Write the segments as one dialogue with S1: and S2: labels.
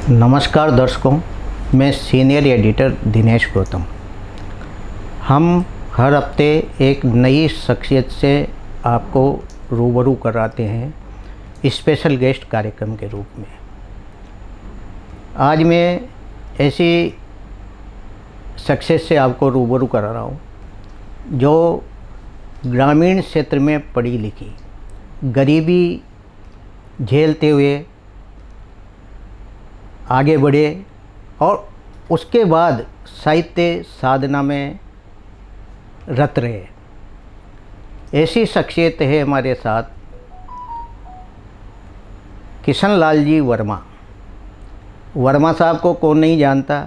S1: नमस्कार दर्शकों, मैं सीनियर एडिटर दिनेश गौतम। हम हर हफ्ते एक नई शख्सियत से आपको रूबरू कराते हैं स्पेशल गेस्ट कार्यक्रम के रूप में। आज मैं ऐसी शख्सियत से आपको रूबरू करा रहा हूँ जो ग्रामीण क्षेत्र में पढ़ी लिखी, गरीबी झेलते हुए आगे बढ़े और उसके बाद साहित्य साधना में रत रहे। ऐसी शख्सियत है हमारे साथ किशन लाल जी वर्मा। वर्मा साहब को कौन नहीं जानता,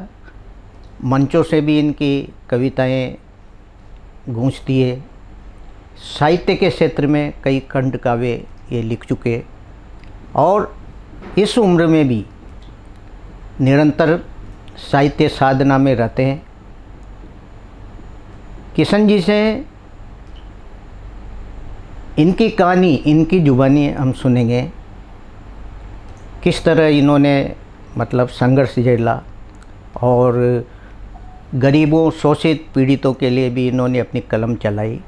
S1: मंचों से भी इनकी कविताएं गूंजती है। साहित्य के क्षेत्र में कई खंड काव्य ये लिख चुके और इस उम्र में भी निरंतर साहित्य साधना में रहते हैं। किशन जी से इनकी कहानी, इनकी जुबानी हम सुनेंगे, किस तरह इन्होंने संघर्ष झेला और गरीबों, शोषित, पीड़ितों के लिए भी इन्होंने अपनी कलम चलाई।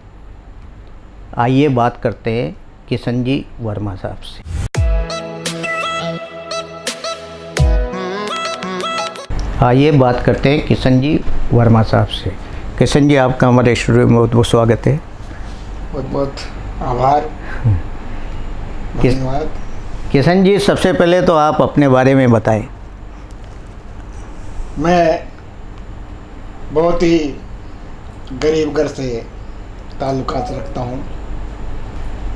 S1: आइए बात करते हैं किशन जी वर्मा साहब से। आइए बात करते हैं किशन जी वर्मा साहब से। किशन जी, आपका हमारे स्टूडियो में बहुत बहुत स्वागत है।
S2: बहुत बहुत आभार, धन्यवाद।
S1: किशन जी, सबसे पहले तो आप अपने बारे में बताएं।
S2: मैं बहुत ही गरीब घर से ताल्लुकात रखता हूँ।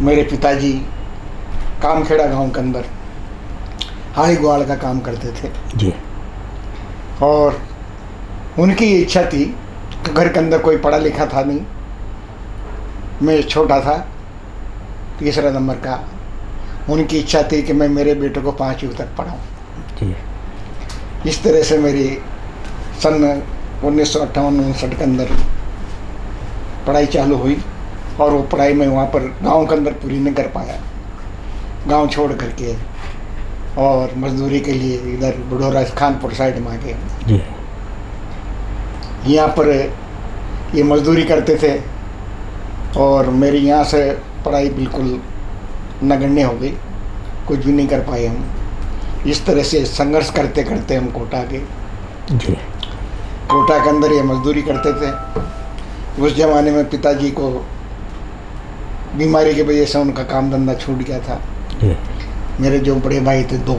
S2: मेरे पिताजी कामखेड़ा गांव के अंदर हाई ग्वाड़ का काम करते थे
S1: जी,
S2: और उनकी इच्छा थी कि घर के अंदर कोई पढ़ा लिखा था नहीं, मैं छोटा था, तीसरा नंबर का। उनकी इच्छा थी कि मैं मेरे बेटे को 5वीं तक पढ़ाऊँ
S1: जी।
S2: इस तरह से मेरी सन 1958-59 के अंदर पढ़ाई चालू हुई और वो पढ़ाई मैं वहाँ पर गांव के अंदर पूरी नहीं कर पाया। गांव छोड़ करके और मजदूरी के लिए इधर बुढ़ोरा खानपुर साइड में आ गए
S1: जी।
S2: यहाँ पर ये मजदूरी करते थे और मेरी यहाँ से पढ़ाई बिल्कुल नगण्य हो गई, कुछ भी नहीं कर पाए हम। इस तरह से संघर्ष करते करते हम कोटा गए
S1: जी।
S2: कोटा के अंदर ये मजदूरी करते थे। उस ज़माने में पिताजी को बीमारी की वजह से उनका काम धंधा छूट गया था
S1: जी।
S2: मेरे जो बड़े भाई थे 2,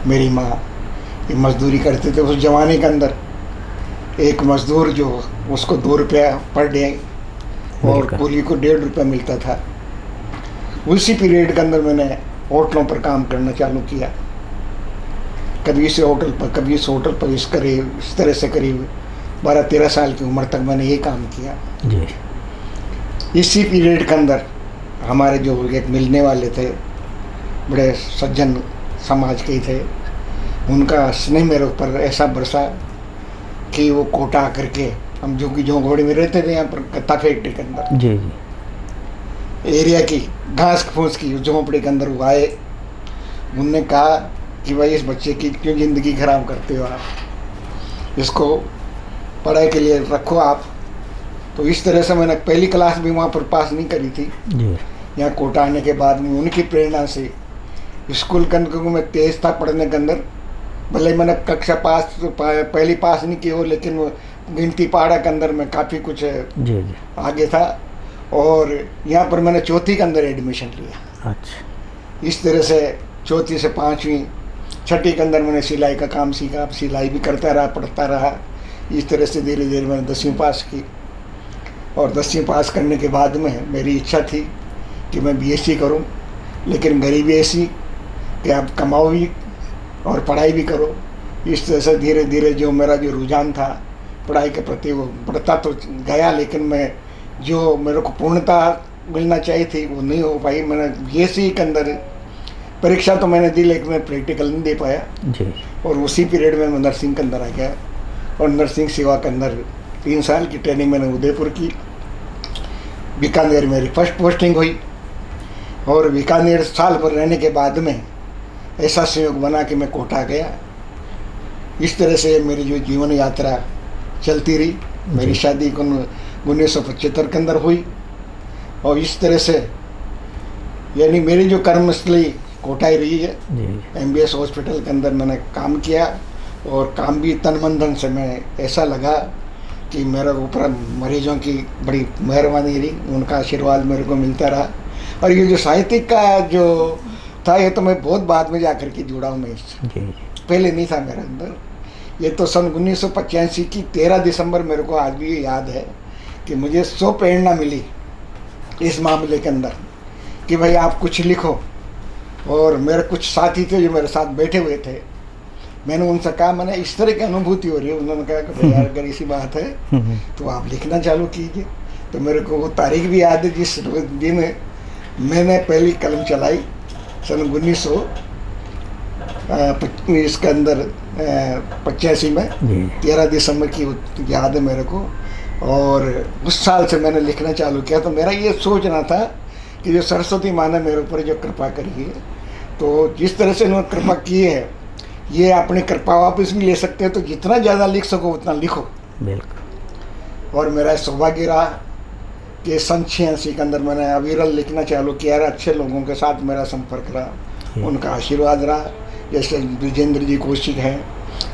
S2: मेरी माँ, ये मजदूरी करते थे। उस ज़माने के अंदर एक मज़दूर जो उसको 2 रुपया पर डे और ಕೂली को 1.5 रुपया मिलता था। उसी पीरियड के अंदर मैंने होटलों पर काम करना चालू किया, कभी इस होटल पर, कभी इस होटल पर। इस तरह से करीब 12-13 साल की उम्र तक मैंने ये काम किया
S1: जी।
S2: इसी पीरियड के अंदर हमारे जो एक मिलने वाले थे, बड़े सज्जन समाज के ही थे, उनका स्नेह मेरे ऊपर ऐसा बरसा कि वो कोटा करके, हम जो कि झोंपड़ी में रहते थे यहाँ पर कत्ता फैक्ट्री के अंदर
S1: जी जी,
S2: एरिया की घास फूस की झोंपड़ी के अंदर वो आए। उनने कहा कि भाई इस बच्चे की क्यों ज़िंदगी ख़राब करते हो आप, इसको पढ़ाई के लिए रखो आप। तो इस तरह से मैंने पहली क्लास भी वहाँ पर पास नहीं करी थी
S1: जी।
S2: यहाँ कोटा आने के बाद में उनकी प्रेरणा से स्कूल के अंदर मैं तेज़ था पढ़ने के अंदर। भले मैंने कक्षा पास पहली पास नहीं की हो, लेकिन वो गिनती पहाड़ा के अंदर मैं काफ़ी कुछ
S1: जी जी
S2: आगे था। और यहाँ पर मैंने 4वीं के अंदर एडमिशन लिया।
S1: अच्छा।
S2: इस तरह से 4वीं से 5वीं, 6वीं के अंदर मैंने सिलाई का काम सीखा, सिलाई भी करता रहा, पढ़ता रहा। इस तरह से धीरे धीरे मैंने 10वीं पास की और 10वीं पास करने के बाद में मेरी इच्छा थी कि मैं BSc करूं, लेकिन गरीबी ऐसी कि आप कमाओ भी और पढ़ाई भी करो। इस तरह से धीरे धीरे जो मेरा जो रुझान था पढ़ाई के प्रति वो बढ़ता तो गया, लेकिन मैं जो मेरे को पूर्णता मिलना चाहिए थी वो नहीं हो पाई। मैंने BSc के अंदर परीक्षा तो मैंने दी, लेकिन मैं प्रैक्टिकल नहीं दे पाया
S1: जी।
S2: और उसी पीरियड में मैं नर्सिंग के अंदर आ गया और नर्सिंग सेवा के अंदर 3 साल की ट्रेनिंग मैंने उदयपुर की। बीकानेर मेरी फर्स्ट पोस्टिंग हुई और बीकानेर साल भर रहने के बाद में ऐसा संयोग बना कि मैं कोटा गया इस तरह से मेरी जो जीवन यात्रा चलती रही। मेरी शादी 1975 के अंदर हुई और इस तरह से यानी मेरी जो कर्मस्थली कोटाई रही है। MBS हॉस्पिटल के अंदर मैंने काम किया और काम भी तन मन धन से मैं ऐसा लगा कि मेरे ऊपर मरीजों की बड़ी मेहरबानी रही, उनका आशीर्वाद मेरे को मिलता रहा। और ये जो साहित्यिक का जो था ये तो मैं बहुत बाद में जाकर के जुड़ा हूँ मैं इससे, पहले नहीं था मेरे अंदर। ये तो सन 1985 की 13 दिसंबर मेरे को आज भी याद है कि मुझे सो प्रेरणा मिली इस मामले के अंदर कि भाई आप कुछ लिखो। और मेरे कुछ साथी थे जो मेरे साथ बैठे हुए थे, मैंने उनसे कहा मैंने इस तरह की अनुभूति हो रही है। उन्होंने कहा कि भाई यार अगर इसी बात है तो आप लिखना चालू कीजिए। तो मेरे को वो तारीख भी याद है जिस दिन मैंने पहली कलम चलाई, सन 1985 इसके अंदर 85 में 13 दिसंबर की याद है मेरे को। और उस साल से मैंने लिखना चालू किया। तो मेरा ये सोचना था कि जो सरस्वती माँ ने मेरे ऊपर जो कृपा करी है, तो जिस तरह से उन्होंने कृपा की है ये अपनी कृपा वापस भी ले सकते हैं। तो जितना ज़्यादा लिख सको उतना लिखो।
S1: बिल्कुल।
S2: और मेरा सौभाग्य रहा कि सन 86 के अंदर मैंने अविरल लिखना चालू किया। अच्छे लोगों के साथ मेरा संपर्क रहा, उनका आशीर्वाद रहा। जैसे ब्रिजेंद्र जी कौशिक हैं,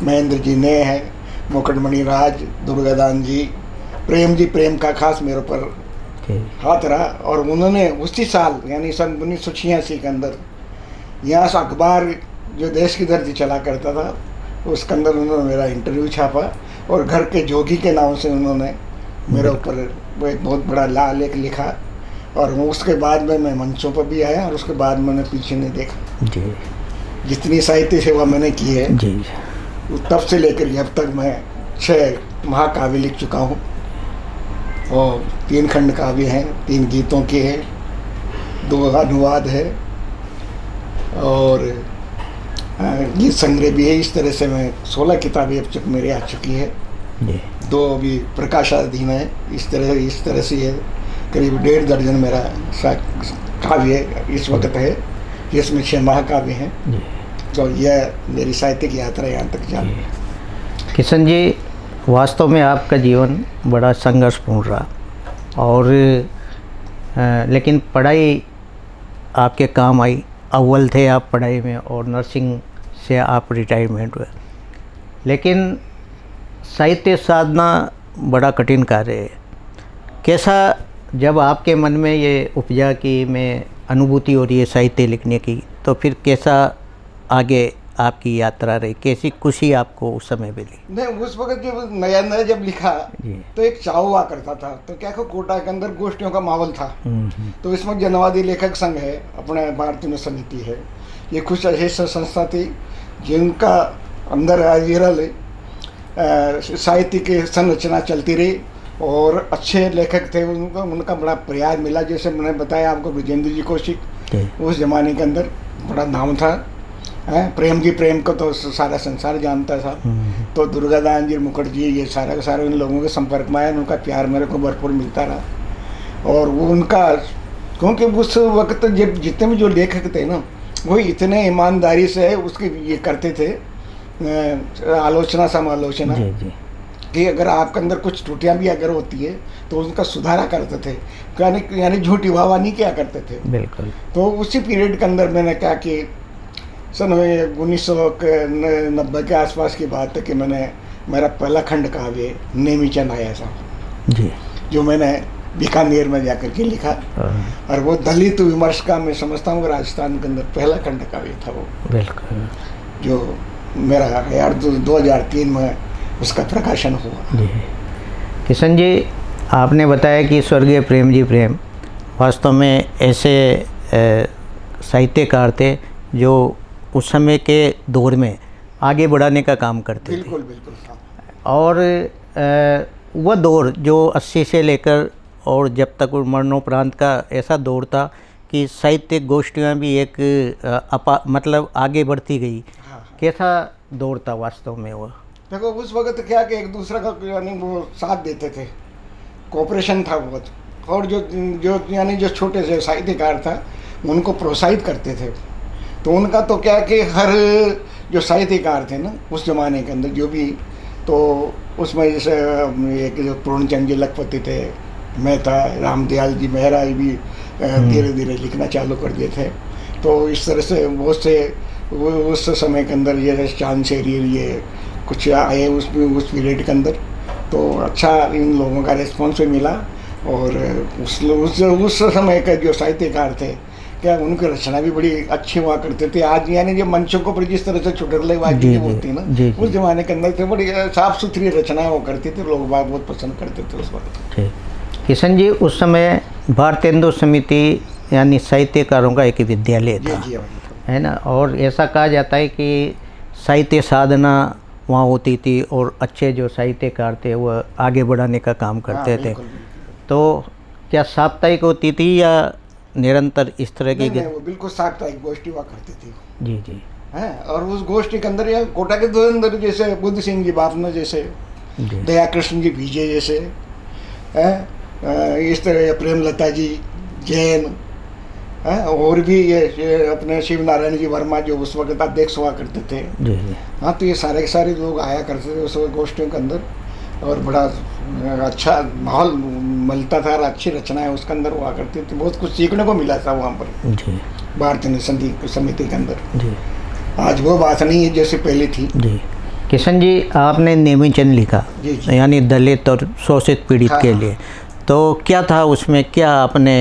S2: महेंद्र जी ने हैं, मुकुटमणि राज, दुर्गादान जी, प्रेम का खास मेरे ऊपर हाथ रहा। और उन्होंने उसी साल यानी सन 1986 के अंदर यहाँ से अखबार जो देश की धरती चला करता था उसके अंदर उन्होंने मेरा इंटरव्यू छापा और घर के जोगी के नाम से उन्होंने मेरे ऊपर एक बहुत बड़ा लेख लिखा। और उसके बाद में मैं मंचों पर भी आया और उसके बाद मैंने पीछे नहीं देखा जी। जितनी साहित्य सेवा मैंने की है जी, तब से लेकर अब तक मैं 6 महाकाव्य लिख चुका हूँ और 3 खंड काव्य हैं, 3 गीतों के हैं, 2 अनुवाद है और गीत संग्रह भी है। इस तरह से मैं 16 किताबें अब तक मेरे आ चुकी है, 2 अभी प्रकाशाधीन है। इस तरह से ये करीब 1.5 दर्जन मेरा काव्य इस वक्त है, जिसमें 6 महाकाव्य हैं। तो यह मेरी साहित्यिक यात्रा यहाँ तक जाती है।
S1: किशन जी, वास्तव में आपका जीवन बड़ा संघर्षपूर्ण रहा और लेकिन पढ़ाई आपके काम आई। अव्वल थे आप पढ़ाई में और नर्सिंग से आप रिटायरमेंट हुए। लेकिन साहित्य साधना बड़ा कठिन कार्य है। कैसा जब आपके मन में ये उपजा कि मैं अनुभूति हो रही है साहित्य लिखने की, तो फिर कैसा आगे आपकी यात्रा रही, कैसी खुशी आपको उस समय मिली?
S2: नहीं, उस वक्त जब नया जब लिखा तो एक चाव हुआ करता था। तो क्या कोटा के अंदर गोष्ठियों का माहौल था। तो इसमें जनवादी लेखक संघ है, अपने भारतीय समिति है, ये कुछ ऐसी संस्था थी जिनका अंदर विरल साहित्य की संरचना चलती रही और अच्छे लेखक थे। उनका बड़ा प्रयास मिला। जैसे मैंने बताया आपको ब्रिजेंद्र जी कौशिक, उस जमाने के अंदर बड़ा नाम था। प्रेम को तो सारा संसार जानता था। तो दुर्गादान जी, मुखर्जी, ये सारा का सारा उन लोगों के संपर्क में आया। उनका प्यार मेरे को भरपूर मिलता रहा। और वो उनका, क्योंकि उस वक्त जब जितने भी जो लेखक थे ना, वो इतने ईमानदारी से उसकी ये करते थे आलोचना समालोचना कि अगर आपके अंदर कुछ त्रुटियां भी अगर होती है तो उनका सुधारा करते थे, यानी झूठी वाहवाही नहीं किया करते थे। बिल्कुल। तो उसी पीरियड के अंदर मैंने कहा कि सन 1990 के आसपास की बात है कि मैंने मेरा पहला खंड काव्य नेमी चंद आया था जी, जो मैंने बीकानेर में जाकर के लिखा। और वो दलित विमर्श का, मैं समझता हूँ राजस्थान के अंदर पहला खंड काव्य था वो। बिल्कुल। जो मेरा यार 2003 में उसका प्रकाशन हुआ जी।
S1: किशन जी, आपने बताया कि स्वर्गीय प्रेम जी प्रेम वास्तव में ऐसे साहित्यकार थे जो उस समय के दौर में आगे बढ़ाने का काम करते थे।
S2: बिल्कुल बिल्कुल।
S1: और वह दौर जो 80 से लेकर और जब तक मरणोपरांत का ऐसा दौर था कि साहित्यिक गोष्ठियाँ भी एक मतलब आगे बढ़ती गई। हाँ। कैसा दौर था वास्तव में वो?
S2: देखो, उस वक्त क्या कि एक दूसरे का यानी वो साथ देते थे, कोऑपरेशन था बहुत। और जो यानी जो छोटे से साहित्यकार था उनको प्रोत्साहित करते थे। तो उनका तो क्या कि हर जो साहित्यकार थे ना उस जमाने के अंदर जो भी, तो उसमें जैसे एक जो पूर्णचंद जी लखपति थे, मेहता, रामदयाल जी मेहरा भी धीरे धीरे लिखना चालू कर दिए थे। तो इस तरह से बहुत से उस समय के अंदर ये चांद शेरी ये कुछ आए उस पीरियड के अंदर, तो अच्छा इन लोगों का रिस्पॉन्स भी मिला। और उस समय के जो साहित्यकार थे क्या उनकी रचना भी बड़ी अच्छी हुआ करते थे। आज यानी जो मंचों को पर जिस तरह से चुटकुलेबाजी होती है ना, उस जमाने के अंदर थे बड़ी साफ सुथरी रचनाएं हुआ करती थी, लोग बहुत पसंद करते थे उस वक्त।
S1: किशन जी, उस समय भारतेंदु समिति यानी साहित्यकारों का एक विद्यालय था, है ना, और ऐसा कहा जाता है कि साहित्य साधना वहाँ होती थी और अच्छे जो साहित्यकार थे वो आगे बढ़ाने का काम करते थे। तो क्या साप्ताहिक होती थी या निरंतर इस तरह की?
S2: नहीं, वो बिल्कुल साप्ताहिक गोष्ठी हुआ करती थी।
S1: जी जी।
S2: हैं, और उस गोष्ठी के अंदर या कोटा के दो अंदर जैसे बुद्ध सिंह जी बापना जैसे, दया कृष्ण जी बीजे जैसे, इस तरह प्रेमलता जी जैन, और भी ये अपने शिव नारायण जी वर्मा जो उस वक्त अध्यक्ष हुआ करते थे। हाँ, तो ये सारे के सारे लोग आया करते थे उस गोष्ठियों के अंदर, और बड़ा अच्छा माहौल मिलता था और अच्छी रचनाएं उसके अंदर हुआ करती थी। बहुत कुछ सीखने को मिला था वहाँ पर भारतीय समिति के अंदर। जी। आज वो बात नहीं है जैसे पहले थी। जी।
S1: किशन जी, आपने नेमीचंद लिखा, यानी दलित और शोषित पीड़ित के लिए, तो क्या था उसमें, क्या आपने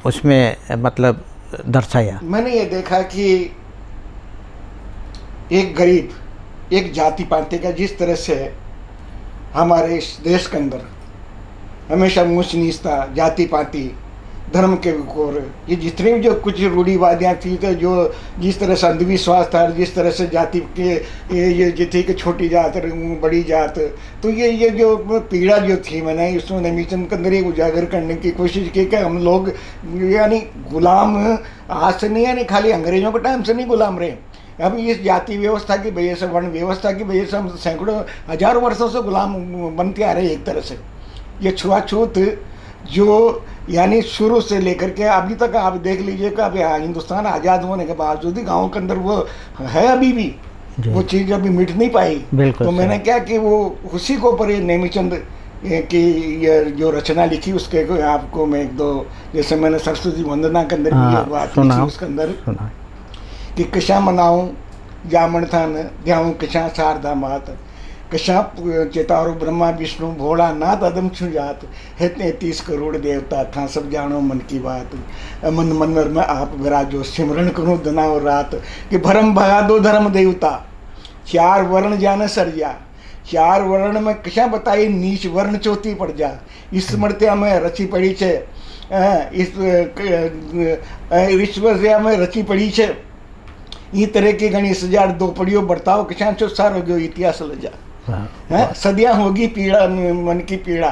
S1: उसमें मतलब दर्शाया?
S2: मैंने ये देखा कि एक गरीब, एक जाति पाति का जिस तरह से हमारे इस देश के अंदर हमेशा ऊंच नीचता, जाति पाति, धर्म के विकोर, ये जितनी भी जो कुछ रूढ़िवादियाँ थी, तो जो जिस तरह से अंधविश्वास था, जिस तरह से जाति के ये थी कि छोटी जात बड़ी जात, तो ये जो पीड़ा जो थी, मैंने इसमें नेमीचंद के अंदर ही उजागर करने की कोशिश की कि हम लोग यानी गुलाम आज से नहीं, यानी खाली अंग्रेजों के टाइम से नहीं गुलाम रहे। अब इस जाति व्यवस्था की वजह से, वर्ण व्यवस्था की वजह से हम सैकड़ों हजारों वर्षों से गुलाम बनते आ रहे हैं। एक तरह से ये छुआछूत जो यानी शुरू से लेकर के अभी तक आप देख लीजिए कि अभी हिंदुस्तान आज़ाद होने के बावजूद ही गाँव के अंदर वो है, अभी भी वो चीज़ अभी मिट नहीं पाई। तो मैंने क्या कि वो उसी को पर नेमीचंद की ये जो रचना लिखी उसके को आपको मैं एक दो, जैसे मैंने सरस्वती वंदना के अंदर भी ये बात लिखी उसके अंदर कि कशा मनाऊं जामन थान ध्याऊं कशा शारदा मात, कशा चेतारो ब्रह्मा विष्णु भोला नाथ अदम छुजात, है 33 करोड़ देवता था सब जानो मन की बात, मन मनर में आप विराजो सिमरन करूँ दिना और रात, कि भरम भगा दो धर्म देवता, 4 वर्ण जाने सर्जा, 4 वर्ण में कशा बताई नीच वर्ण चौथी पड़ जा, इस स्मृतिया में रची पड़ी छे, इस ईश्वर में रची पड़ी छे, ई तरह की घनी 1000 दो पड़ियो बर्ताव कशा चो सारो जो इतिहास लजा। सदियाँ होगी पीड़ा मन की पीड़ा,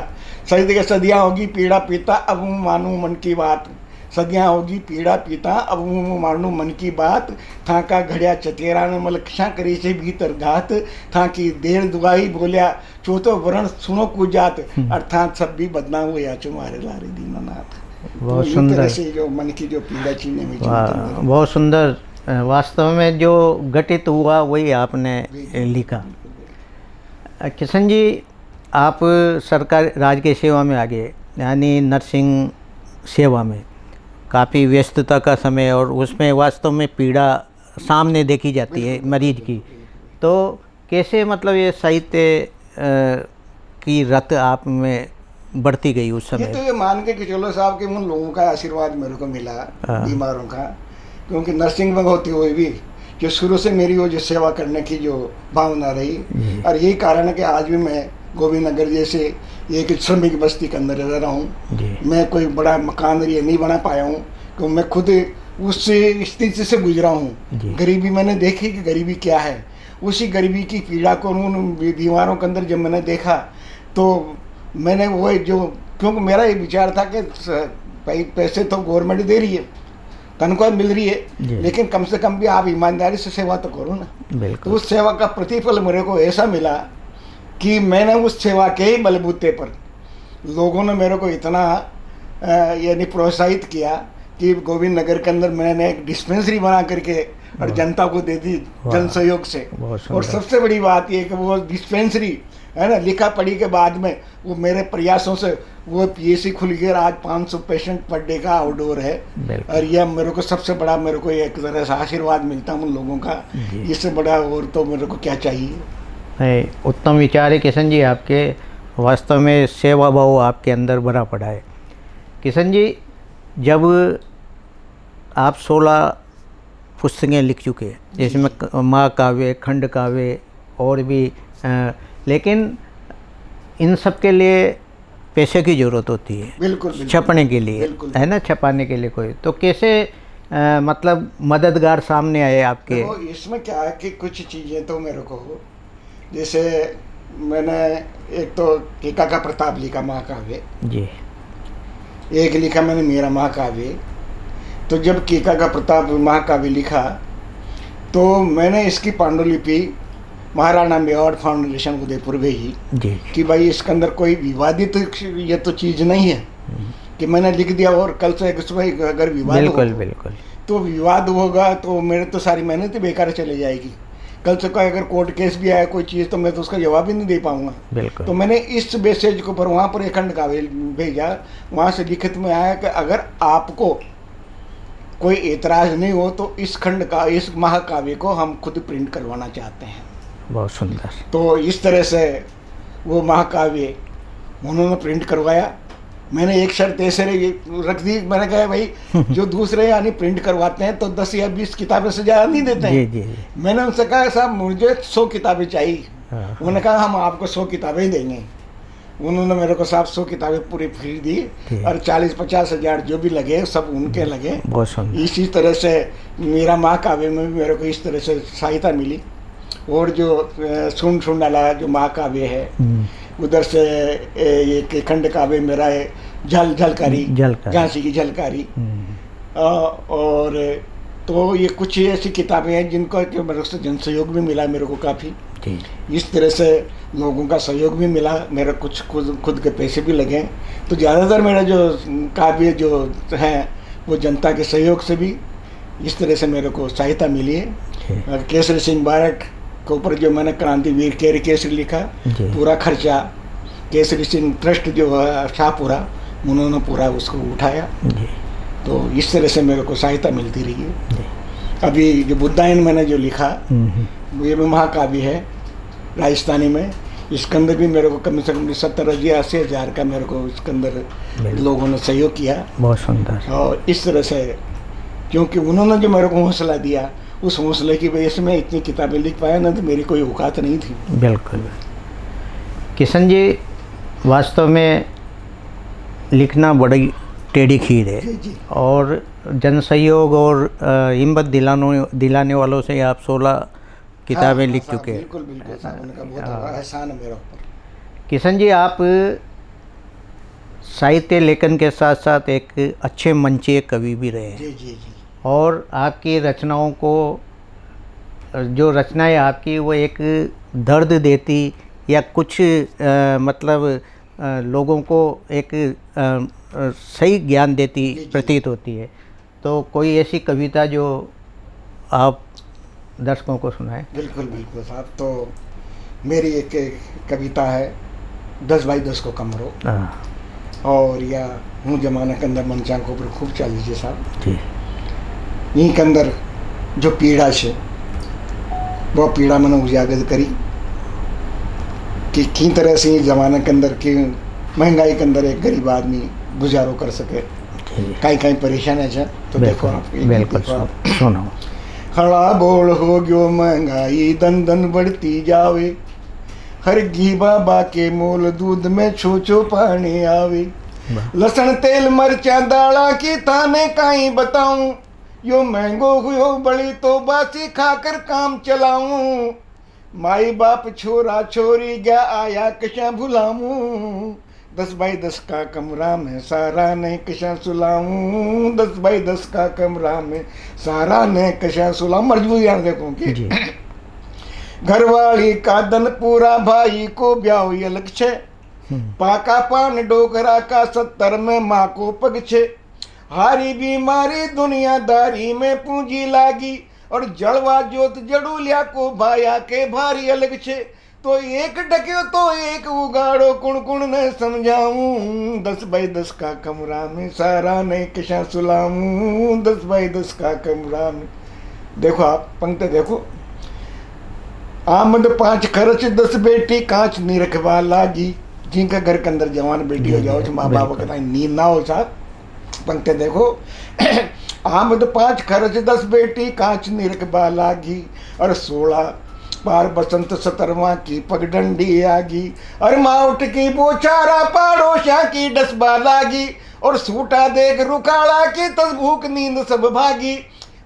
S2: सदियाँ होगी पीड़ा पीता अब मानू मन की बात, सदियाँ होगी पीड़ा पीता अब मानू मन की बात, था का घड़िया चतेरा ने मल कशा करी से भीतर घात, था की देर दुआई बोलिया चौथो वर्ण सुनो कुजात, अर्थात सब भी बदनाम हुआ तुम्हारे लारे दीनानाथ।
S1: बहुत सुंदर
S2: से जो मन की जो पीड़ा चीने में
S1: बहुत सुंदर, वास्तव में जो घटित हुआ वही आपने लिखा। किशन जी, आप सरकार राज की सेवा में आ गए, यानी नर्सिंग सेवा में काफ़ी व्यस्तता का समय, और उसमें वास्तव में पीड़ा सामने देखी जाती है मरीज की, तो कैसे मतलब ये साहित्य की रत आप में बढ़ती गई उस समय?
S2: ये तो ये मान के कि चलो साहब कि उन लोगों का आशीर्वाद मेरे को मिला, बीमारों का, क्योंकि नर्सिंग में होती हुई भी जो शुरू से मेरी वो जो सेवा करने की जो भावना रही, और यही कारण है कि आज भी मैं गोविंद नगर जैसे एक श्रमिक बस्ती के अंदर रह रहा हूँ। मैं कोई बड़ा मकान ये नहीं बना पाया हूँ, क्योंकि मैं खुद उस स्थिति से गुजरा हूँ। गरीबी मैंने देखी कि गरीबी क्या है, उसी गरीबी की पीड़ा को उन बीमारों के अंदर जब मैंने देखा, तो मैंने वो जो, क्योंकि मेरा ये विचार था कि भाई पैसे तो गवर्नमेंट दे रही है, तनख्वाह मिल रही है, लेकिन कम से कम भी आप ईमानदारी से सेवा तो करो ना। तो उस सेवा का प्रतिफल मेरे को ऐसा मिला कि मैंने उस सेवा के ही बलबूते पर लोगों ने मेरे को इतना यानी प्रोत्साहित किया कि गोविंद नगर के अंदर मैंने एक डिस्पेंसरी बना करके और जनता को दे दी जन सहयोग से।
S1: बहुत सुंदर।
S2: और सबसे बड़ी बात ये कि वो डिस्पेंसरी है ना, लिखा पढ़ी के बाद में वो मेरे प्रयासों से वो पीएससी खुल गया, आज 500 पेशेंट पर डे का आउटडोर है।
S1: बिल्कुल।
S2: और यह मेरे को सबसे बड़ा, मेरे को एक तरह से आशीर्वाद मिलता है उन लोगों का, इससे बड़ा और तो मेरे को क्या चाहिए।
S1: नहीं, उत्तम विचार है किशन जी आपके, वास्तव में सेवा भाव आपके अंदर भरा पड़ा है। किशन जी, जब आप 16 पुस्तकें लिख चुके हैं, जिसमें महाकाव्य, खंड काव्य और भी, लेकिन इन सब के लिए पैसे की ज़रूरत होती है।
S2: बिल्कुल, बिल्कुल
S1: छपने के लिए,
S2: बिल्कुल।
S1: है ना, छपाने के लिए कोई तो कैसे मतलब मददगार सामने आए आपके?
S2: तो इसमें क्या है कि कुछ चीज़ें तो मेरे को, जैसे मैंने एक तो टीका का प्रताप लिखा महाकाव्य
S1: जी,
S2: एक लिखा मैंने मेरा महाकाव्य। तो जब टीका का प्रताप महाकाव्य लिखा तो मैंने इसकी पांडुलिपि महाराणा मेवाड़ फाउंडेशन को दे पूर्वे ही
S1: जी,
S2: कि भाई इसके अंदर कोई विवादित ये तो चीज़ नहीं है कि मैंने लिख दिया और कल से इसमें अगर विवाद
S1: बिल्कुल
S2: हो
S1: बिल्कुल,
S2: तो विवाद होगा तो मेरे तो सारी मेहनत ही बेकार चली जाएगी। कल से कोई अगर कोर्ट केस भी आया कोई चीज़ तो मैं तो उसका जवाब ही नहीं दे पाऊंगा।
S1: बिल्कुल।
S2: तो मैंने इस मैसेज को पर वहाँ पर एक खंड काव्य भेजा, वहाँ से लिखित में आया कि अगर आपको कोई एतराज़ नहीं हो तो इस खंड का, इस महाकाव्य को हम खुद प्रिंट करवाना चाहते हैं।
S1: बहुत सुंदर।
S2: तो इस तरह से वो महाकाव्य उन्होंने प्रिंट करवाया। मैंने एक शर्त ऐसे रख दी, मैंने कहा भाई जो दूसरे यानी प्रिंट करवाते हैं तो 10 या 20 किताबें से ज़्यादा नहीं देते हैं।
S1: जी जी।
S2: मैंने उनसे कहा साहब मुझे 100 किताबें चाहिए।
S1: हाँ,
S2: उन्होंने कहा हम आपको 100 किताबें ही देंगे। उन्होंने मेरे को साहब 100 किताबें पूरी फ्री दी
S1: ठीक।
S2: और 40-50 हज़ार जो भी लगे सब उनके लगे।
S1: बहुत सुंदर। इसी
S2: इसी तरह से मेरा महाकाव्य में भी मेरे को इस तरह से सहायता मिली। और जो सुन वाला जो महाकाव्य है उधर से एक खंड काव्य मेरा है झलकारी, झांसी की झलकारी। और तो ये कुछ ऐसी किताबें हैं जिनको कि मेरे से जन सहयोग भी मिला मेरे को काफ़ी। इस तरह से लोगों का सहयोग भी मिला, मेरा कुछ खुद के पैसे भी लगे। तो ज़्यादातर मेरा जो काव्य जो है वो जनता के सहयोग से भी इस तरह से मेरे को सहायता मिली है। और केसरी सिंह बारट के ऊपर जो मैंने क्रांतिवीर केसरी लिखा, पूरा खर्चा केसरी सिंह ट्रस्ट जो है शाहपुरा उन्होंने पूरा उसको उठाया। तो इस तरह से मेरे को सहायता मिलती रही है। अभी जो बुद्धायन मैंने जो लिखा ये भी महाकाव्य है राजस्थानी में, इसके अंदर भी मेरे को कम से कम 70,000 या 80,000 का मेरे को इसके अंदर लोगों ने सहयोग किया।
S1: बहुत सुंदर।
S2: और इस तरह से क्योंकि उन्होंने जो मेरे को हौसला दिया उस हौसले की वजह से मैं इतनी किताबें लिख पाया, ना तो मेरी कोई औकात नहीं थी।
S1: बिल्कुल। किशन जी, वास्तव में लिखना बड़ी टेढ़ी खीर है
S2: जी।
S1: और जन सहयोग और हिम्मत दिलाने वालों से आप 16 किताबें लिख चुके हैं।
S2: बिल्कुल बिल्कुल साहब, उनका बहुत एहसान है मेरे ऊपर।
S1: किशन जी, आप साहित्य लेखन के साथ साथ एक अच्छे मंचीय कवि भी रहे हैं।
S2: जी जी जी।
S1: और आपकी रचनाओं को, जो रचनाएं आपकी वो एक दर्द देती या कुछ मतलब लोगों को एक सही ज्ञान देती प्रतीत होती है। तो कोई ऐसी कविता जो आप दर्शकों को सुनाएं?
S2: बिल्कुल बिल्कुल साहब। तो मेरी एक कविता है 10 बाई 10 को कमरो, और या हूँ जमाना के अंदर मनचा को ऊपर खूब चल लीजिए साहब
S1: जी।
S2: यहीं के अंदर जो पीड़ा है वो पीड़ा मैंने उजागर करी कि किन तरह से ज़माने के अंदर की महंगाई के अंदर एक गरीब आदमी गुजारो कर सके, कहीं कहीं परेशान है। तो देखो आप,
S1: बिल्कुल सुनो।
S2: खड़ा बोल हो गयो महंगाई दन दन बढ़ती जावे, हर घी बाबा के मोल दूध में छो छो पानी आवे, लसन तेल मरचा दाला की थाने काई बताऊं, यो महंगो हुयो बड़ी तो बासी खाकर काम चलाऊं, माई बाप छोरा छोरी गया आया कशा भुलाऊं, 10 बाई 10 का कमरा में सारा ने कशा सुलाऊं, 10 बाई 10 का कमरा में सारा ने कशा सुलाऊं। मजबूरी यार देखो कि घरवाली का दन पूरा भाई को ब्याह ये लक्ष्य, पाका पान डोकरा का 70 में माँ को पग छे, हारी बीमारी दुनियादारी में पूंजी लागी, और जड़वा जोत जड़ूलिया को भाया के भारी अलग छे। तो एक डक्यो तो एक उगाड़ो कुण कुण न समझाऊं। 10 बाई 10 का कमरा में सारा ने किशा सुलाऊं। 10 बाई 10 का कमरा में। देखो आप पंक्ति देखो। आमद 5 खर्च 10 बेटी कांच नी रखवा लागी। जिनका घर के अंदर जवान बेटी हो जाओ माँ बाप का नींद ना हो साहब। पंक्ति देखो। आमद 5 खर्च 10 बेटी कांच नी रखवा लागी। और 16 पार बसंत 17वां की पगडंडी आगी। और माउट की बोचारा पाड़ोशा की डसबा लागी। और सूटा देख रुकाड़ा की तस भूख नींद सब भागी।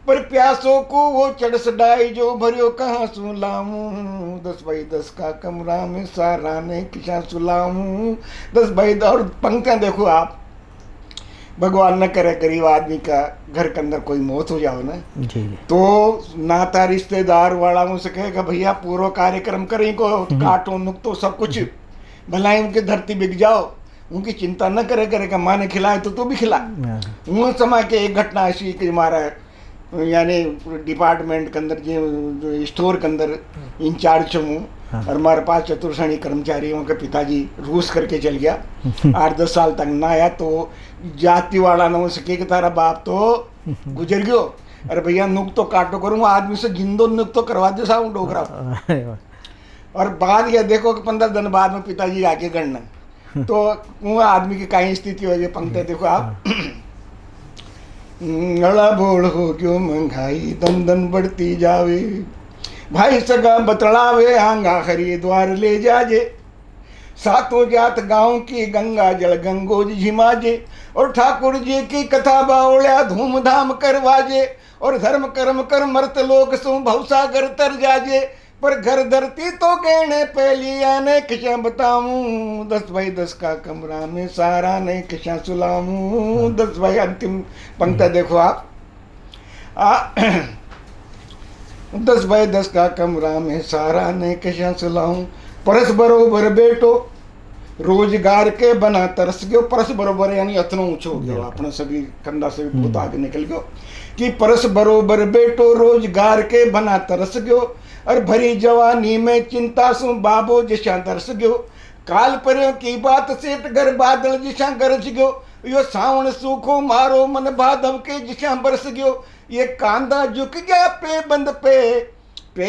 S2: पर प्यासों को वो चढ़स डाई जो भरियो कहाँ सुलाऊं। 10 बाई 10 का कमरा में सारा ने किशा सुलाऊं। 10 बाई 10। और पंक्तियां देखो आप। भगवान न करे गरीब आदमी का घर के अंदर कोई मौत हो जाओ ना
S1: जी
S2: तो नाता रिश्तेदार वाला मुझसे कहेगा भैया पूरा कार्यक्रम करें को काटो नुकतो सब कुछ भलाई उनकी धरती बिक जाओ। उनकी चिंता न करेगा माँ ने खिलाए तो तू भी खिला। वो समय के एक घटना ऐसी कि हमारा यानी डिपार्टमेंट के अंदर जो स्टोर के अंदर इंचार्ज हूँ और हमारे पास चतुर्श्रेणी कर्मचारियों के पिताजी रूस करके चल गया। 8-10 साल तक ना आया तो जाति वाला ना हो सके कि तारा बाप तो गुजर गयो। अरे भैया नुक तो काटो करूँगा आदमी से जिंदो नुक तो करवा दे साहब डोकरा। और बाद यह देखो कि 15 दिन बाद में पिताजी आके गणना तो वो आदमी की कहीं स्थिति हो गई। पंक्ति देखो आप। गला बोल हो क्यों महंगाई दन दन बढ़ती जावे। भाई सगा बतलावे आंगा हरिद्वार ले जाजे। सातों जात गांव की गंगा जल गंगोज झिमाजे। और ठाकुर जी की कथा बावल्या धूमधाम करवाजे। और धर्म कर्म कर मर्त लोक सु भवसागर तर जाजे। पर घर धरती तो कहने पहली आने किशा बताऊं। 10 बाई 10 का कमरा में सारा ने किशा सुलाऊं। 10 बाई अंतिम पंक्ति देखो आप। 10 बाई 10 का कमरा में सारा ने किशा सुलाऊं। परस बरोबर बेटो रोजगार के बना तरस गयो। परस बरोबर यानी अतनो ऊंचो हो गयो अपना सभी कंधा से भी बहुत आगे निकल गयो कि परस बरोबर बेटो रोजगार के बना तरस गयो। और भरी जवानी में चिंता सु बाबो जिशा दरस गयो। काल पर्यो की बात सेठ घर बादल जिशा गरज गयो। यो सावण सूखो मारो मन भादव के जिशा बरस गयो। ये कांदा झुक गया पे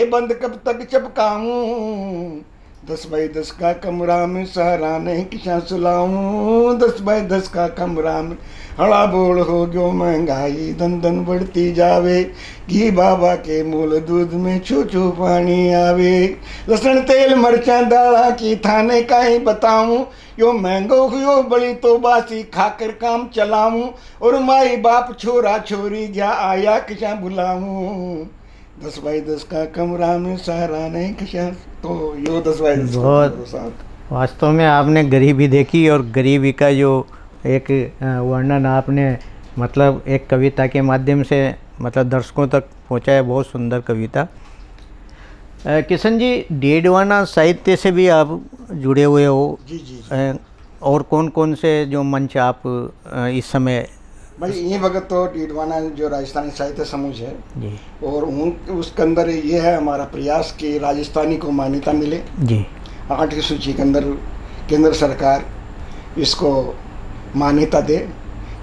S2: बंद कब तक चपकाऊं। 10 बाई 10 का कमरा में सारा ने किशा सुलाऊं। 10 बाई 10 का कमरा में हड़ा बोल हो गयो महंगाई दन दन बढ़ती जावे। घी बाबा के मूल दूध में छू छू पानी आवे। लसन तेल मरचा दाला की थाने का ही बताऊं। यो महंगो हुयो बड़ी तो बासी खाकर काम चलाऊं। और माई बाप छोरा छोरी गया आया किशा बुलाऊं। 10 बाई 10 का कमरा में सारा नहीं किशा। तो यो 10 बाई 10
S1: बहुत वास्तव में आपने गरीबी देखी और गरीबी का जो एक वर्णन आपने मतलब एक कविता के माध्यम से मतलब दर्शकों तक पहुंचाया। बहुत सुंदर कविता। किशन जी डेडवाना साहित्य से भी आप जुड़े हुए हो।
S2: जी।
S1: और कौन कौन से जो मंच आप इस समय।
S2: भाई ये वक्त तो डेडवाना जो राजस्थानी साहित्य समूह है
S1: जी
S2: और उसके अंदर ये है हमारा प्रयास कि राजस्थानी को मान्यता मिले
S1: जी।
S2: 8 की सूची के अंदर केंद्र सरकार इसको मान्यता दे।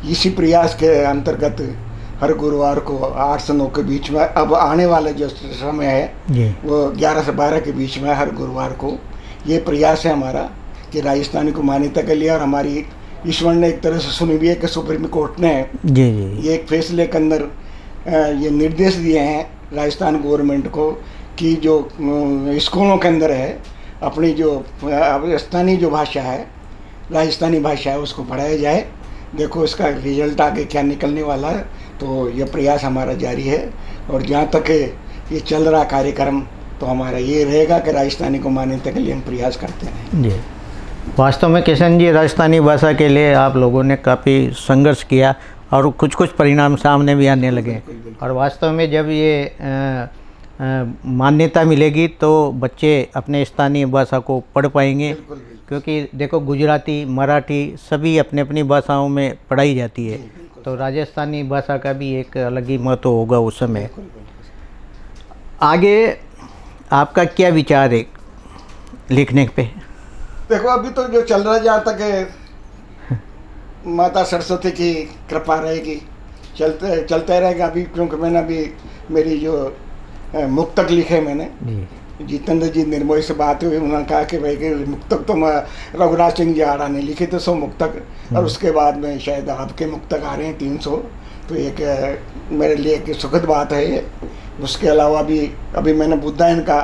S2: इसी प्रयास के अंतर्गत हर गुरुवार को 8 से 9 के बीच में अब आने वाला जो समय है वो 11 से 12 के बीच में हर गुरुवार को ये प्रयास है हमारा कि राजस्थानी को मान्यता के लिए। और हमारी ईश्वर ने एक तरह से सुनी भी है कि सुप्रीम कोर्ट ने
S1: जी
S2: ये एक फैसले के अंदर ये निर्देश दिए हैं राजस्थान गवर्नमेंट को कि जो स्कूलों के अंदर है अपनी जो स्थानीय जो भाषा है राजस्थानी भाषा है उसको पढ़ाया जाए। देखो इसका रिजल्ट आगे क्या निकलने वाला है। तो ये प्रयास हमारा जारी है और जहाँ तक ये चल रहा कार्यक्रम तो हमारा ये रहेगा कि राजस्थानी को मान्यता के लिए हम प्रयास करते हैं।
S1: जी वास्तव में किशन जी राजस्थानी भाषा के लिए आप लोगों ने काफ़ी संघर्ष किया और कुछ परिणाम सामने भी आने लगे। और वास्तव में जब ये मान्यता मिलेगी तो बच्चे अपने स्थानीय भाषा को पढ़ पाएंगे। क्योंकि देखो गुजराती मराठी सभी अपने अपनी भाषाओं में पढ़ाई जाती है तो राजस्थानी भाषा का भी एक अलग ही महत्व होगा उस समय। आगे आपका क्या विचार है लिखने पे?
S2: देखो अभी तो जो चल रहा है, जहाँ तक है, माता सरस्वती की कृपा रहेगी, चलते रहेगा अभी, क्योंकि मैंने अभी मेरी जो मुक्तक लिखे मैंने,
S1: जी
S2: जितेंद्र जी निर्मोही से बात हुई, उन्होंने कहा कि भाई कि मुक्तक तो मैं रघुराज सिंह जी आड़ा ने लिखे थे 100 मुक्तक, और उसके बाद में शायद आपके मुक्तक आ रहे हैं 300, तो एक मेरे लिए एक सुखद बात है ये। उसके अलावा भी अभी मैंने बुद्धायन का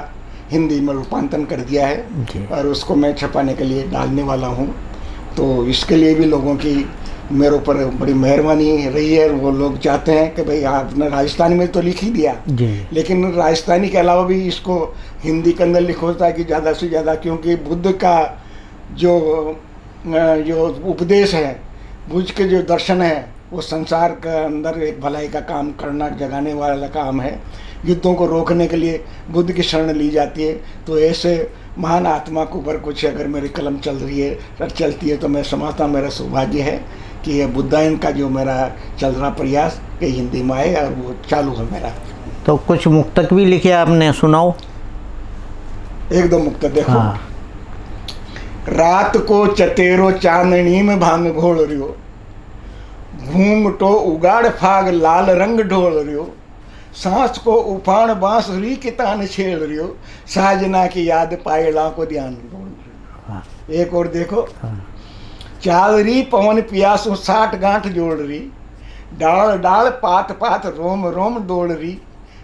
S2: हिंदी में रूपांतरण कर दिया है
S1: जी।
S2: और उसको मैं छपाने के लिए डालने वाला हूँ, तो इसके लिए भी लोगों की मेरे ऊपर बड़ी मेहरबानी रही है। वो लोग चाहते हैं कि भाई आपने राजस्थानी में तो लिख ही दिया,
S1: जी
S2: लेकिन राजस्थानी के अलावा भी इसको हिंदी के अंदर लिखो, ताकि ज़्यादा से ज़्यादा, क्योंकि बुद्ध का जो उपदेश है, बुद्ध के जो दर्शन है, वो संसार के अंदर एक भलाई का काम करना, जगाने वाला काम है। युद्धों को रोकने के लिए बुद्ध की शरण ली जाती है। तो ऐसे महान आत्मा के ऊपर कुछ अगर मेरी कलम चल रही है, चलती है, तो मैं समझता हूँ मेरा सौभाग्य है कि ये बुद्धायन का जो मेरा चल रहा प्रयास कि हिंदी में आए, और वो चालू है मेरा।
S1: तो कुछ मुक्तक भी लिखे आपने, सुनाओ।
S2: एक दो मुक्त देखो।
S1: हाँ।
S2: रात को चतेरो चांदनी में भांग घोल रियो, घूंघटो उगाड़ फाग लाल रंग ढोल रियो, सांस को उफान बांसुरी की तान छेड़ रियो, साजना की याद पायला को ध्यान डोल रियो।
S1: हाँ।
S2: एक और देखो।
S1: हाँ।
S2: चाल री पवन पियासो 60 गांठ जोड़ रही, डाल डाल पात पात रोम रोम दौड़ रही,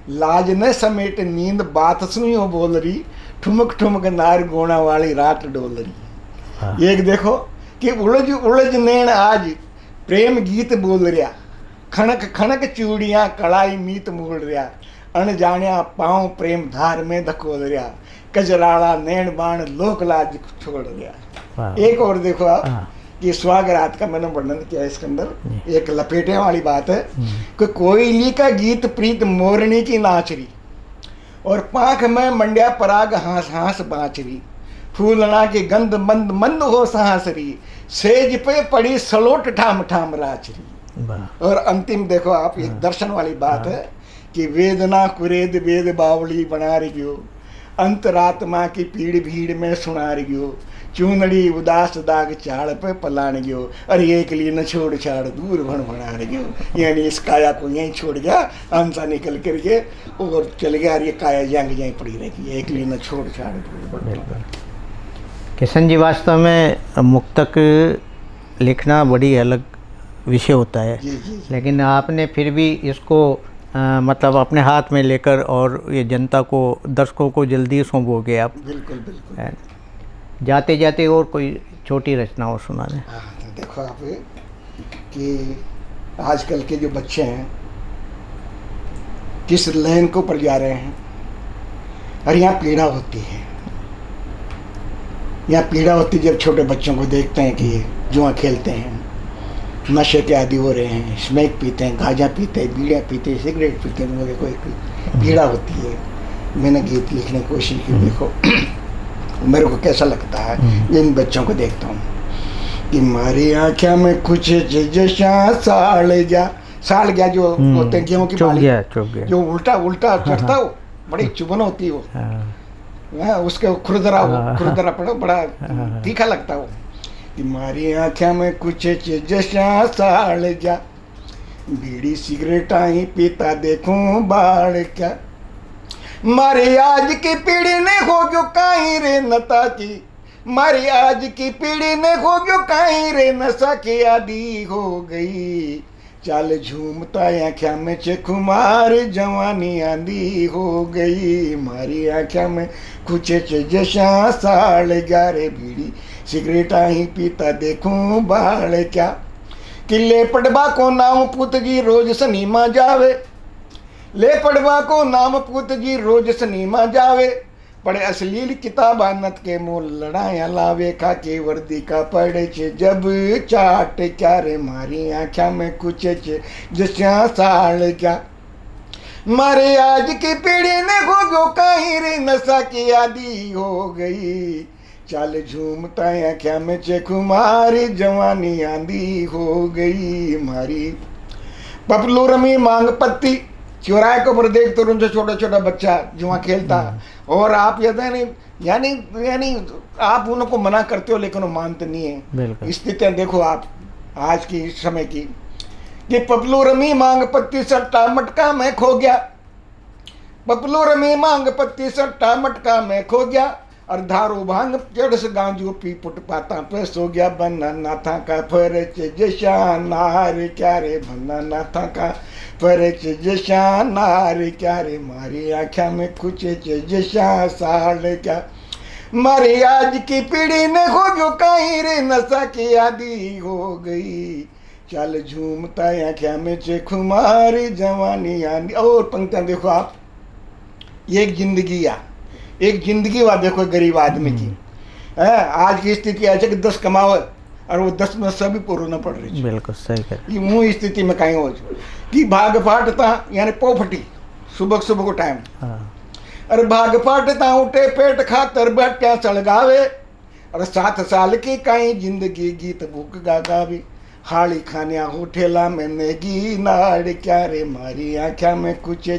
S2: लाज न समेट नींद बात सुनियो बोल रही, ठुमक ठुमक नार गोना वाली रात डोल रही।
S1: हाँ।
S2: एक देखो कि उलझ उलझ नैन आज प्रेम गीत बोल रहा, खनक खनक चूड़ियाँ कड़ाई मीत मोड़ रहा, अनजाण्या पाँव प्रेम धार में धकोल रहा, कजराड़ा नैन बाण लोक लाज छोड़ रहा। एक और देखो आप कि स्वागरात का मैंने वर्णन किया इसके अंदर, एक लपेटे वाली बात है कि कोयली का गीत प्रीत मोरनी की नाचरी, और पाँख में मंड्या पराग हांस हांस बाँचरी, फूलना की गंध मंद मंद हो सांसरी, सेज पे पड़ी सलोट ठाम ठाम राचरी। और अंतिम देखो आप, एक दर्शन वाली बात है कि वेदना कुरेद वेद बावली बना रही, अंतरात्मा की पीड़ भीड़ में सुना रही, चूनड़ी उदास दाग चाड़ पे पलान गयो, और एक लिए न छोड़ छाड़ दूर भण बना रही। यानी इस काया को यहीं छोड़ गया, अंसा निकल करके और चल गया, और ये काया जंग यहीं पड़ी रहेगी, एक लिए न छोड़ छाड़ दूर भण।
S1: किशन जी, वास्तव में मुक्तक लिखना बड़ी अलग विषय होता है।
S2: जी, जी, जी।
S1: लेकिन आपने फिर भी इसको मतलब अपने हाथ में लेकर और ये जनता को, दर्शकों को जल्दी सौंपोगे आप।
S2: बिल्कुल बिल्कुल।
S1: जाते जाते और कोई छोटी रचना और सुना दें।
S2: हाँ, तो देखो आप कि आजकल के जो बच्चे हैं किस लाइन को पर जा रहे हैं, और यहाँ पीड़ा होती है, यहाँ पीड़ा होती जब छोटे बच्चों को देखते हैं कि जुआ खेलते हैं, नशे के आदि हो रहे हैं, स्मैक पीते हैं, गांजा पीते हैं, बीड़ियाँ पीते हैं, सिगरेट पीते हैं, मुझे कोई पीड़ा होती है। मैंने गीत लिखने की कोशिश की, देखो मेरे को कैसा लगता है इन बच्चों को देखता हूँ कि मारी आँखें में कुछ जैसा साल गया जो होते हैं गेहूँ की बाली, जो उल्टा उल्टा चढ़ता हो, बड़ी चुभन होती है वो, उसके खुरदरा पड़ा, बड़ा तीखा लगता हो कि मारी आँखें में कुछ जैसा साल जा, बीड़ी सिगरेट ही पीता देखूं बाढ़ क्या, मारे आज की पीढ़ी ने हो गयो काई रे नता की, मारी आज की पीढ़ी ने हो गयो काई रे नशा की आदि हो गई, चाल झूमता आँख्या में चेखुमार जवानी आंधी हो गई, मारी आँख्या में कुछ जैसा साल ग्यारह, बीड़ी सिगरेट ही पीता देखूं बाढ़ क्या, किले पड़बा को नाम पुत जी रोज सनीमा जावे, ले पड़वा को नाम पुत जी रोज सनीमा जावे, पढ़े अश्लील किताब नत के मोल लड़ाया लावे, खा के वर्दी का पढ़े छे जब चाट क्या रे, मारी आँख्या में कुछ जैसा साल क्या, मारे आज की पीढ़ी ने हो गयो कहीं रे नशा की आदि हो गई, चाल झूमता आँख्या में चेखुमारी जवानी आंधी हो गई, मारी पपलू रमी मांग पत्ती चौराहे के ऊपर देखते हो उनसे छोटा छोटा बच्चा जो वहाँ खेलता है, और आप यानी यानी यानी आप उनको मना करते हो लेकिन वो मानते नहीं है।
S1: बिल्कुल।
S2: स्थितियाँ देखो आप आज की इस समय की, कि पपलू रमी मांग पत्ती सट्टा मटका मैं खो गया, पपलू रमी मांग पत्ती सट्टा मटका मैं खो गया, और धारो भांग चढ़ से गांजू पी पुट पाता पे सो गया, बन्ना नाथा का फरच जशा नार क्या रे, बन्ना नाथा का फरच जशा नार क्या रे, मारी आँखा में कुछ जशा साल क्या, मारी आज की पीढ़ी ने हो जो कहीं रे नशा की आदि हो गई, चल झूमता आँखा में चे खुमारी जवानी आनी। और पंक्तियाँ देखो आप, एक जिंदगी या एक जिंदगी वा देखो गरीब आदमी की है। आज की स्थिति ऐसे कि 10 कमाओ और वो 10 में सभी पूर्ण न पड़ रही।
S1: बिल्कुल सही कह।
S2: ये मुँह स्थिति में कहीं हो कि भाग फाटता यानी पोफटी सुबह सुबह को टाइम,
S1: हाँ।
S2: अरे भाग फाटता उठे पेट खातर बट्या सड़गावे, और 7 साल की कहीं जिंदगी गीत भूख गावे, हाड़ी खानिया होठेला में नेगी नाड़ क्या रे, मारी आँखा में कुछ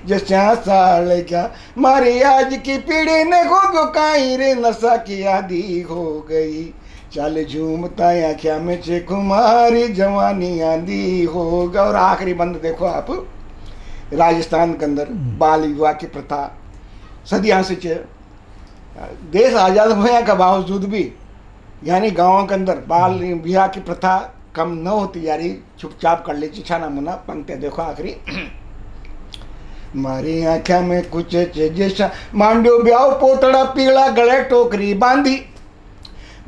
S2: जैसा साल क्या, मारी आज की पीढ़ी ने हो जो कहीं रे नशा की आदि हो गई, चल झूमता आँखा में चे कुमारी जवानी आंधी होगा। और आखिरी बंद देखो आप, राजस्थान के अंदर बाल विवाह की प्रथा सदियों से देश आज़ाद होने के बावजूद भी यानी गाँव के अंदर बाल विवाह की प्रथा कम न होती यारी, चुपचाप कर ली छाना मुना। पंक्तियाँ देखो आखिरी, मारी आँखा में कुछ जैसा, मांडियो ब्याह पोतड़ा पीला गले टोकरी बांधी,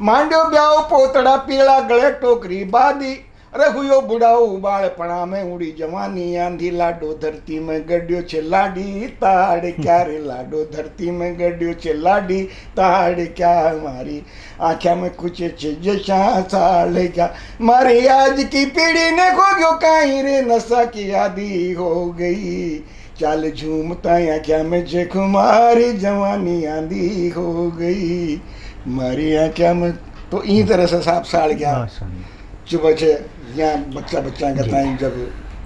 S2: मांडियो ब्याह पोतड़ा पीला गले टोकरी बांधी, अरे हुयो बुढ़ाओ बालपणा में उड़ी जवानी आंधी, लाडो धरती में गड्यो छे लाडी ताड़ क्या रे, लाडो धरती में गड्यो छे लाडी ताड़ क्या, मारी आँखा में कुछ जैसा साल क्या, मारी आज की पीढ़ी ने खो गयो कहीं रे नशा की आदि हो गई, चल झूमता आँखा में जे खुमारी जवानी आंधी हो गई, मारी आँखा में। तो इस तरह से साफ साड़ गया सुबह से यहाँ बच्चा का टाइम जब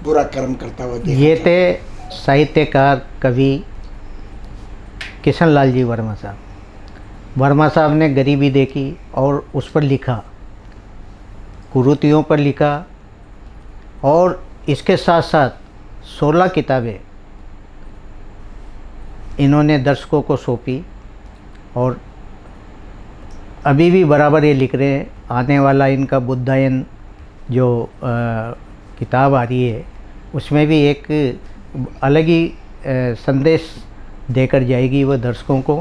S2: बुरा कर्म करता हुआ।
S1: ये थे साहित्यकार कवि किशन लाल जी वर्मा साहब। वर्मा साहब ने गरीबी देखी और उस पर लिखा, कुरीतियों पर लिखा, और इसके साथ साथ 16 किताबें इन्होंने दर्शकों को सौंपी, और अभी भी बराबर ये लिख रहे हैं। आने वाला इनका बुद्धायन जो किताब आ रही है उसमें भी एक अलग ही संदेश देकर जाएगी वो दर्शकों को।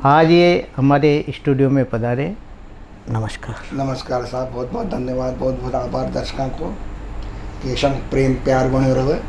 S1: आज ये हमारे स्टूडियो में पधारे। नमस्कार।
S2: नमस्कार साहब, बहुत बहुत धन्यवाद, बहुत बहुत आभार दर्शकों को, कि संग प्रेम प्यार बने रहे।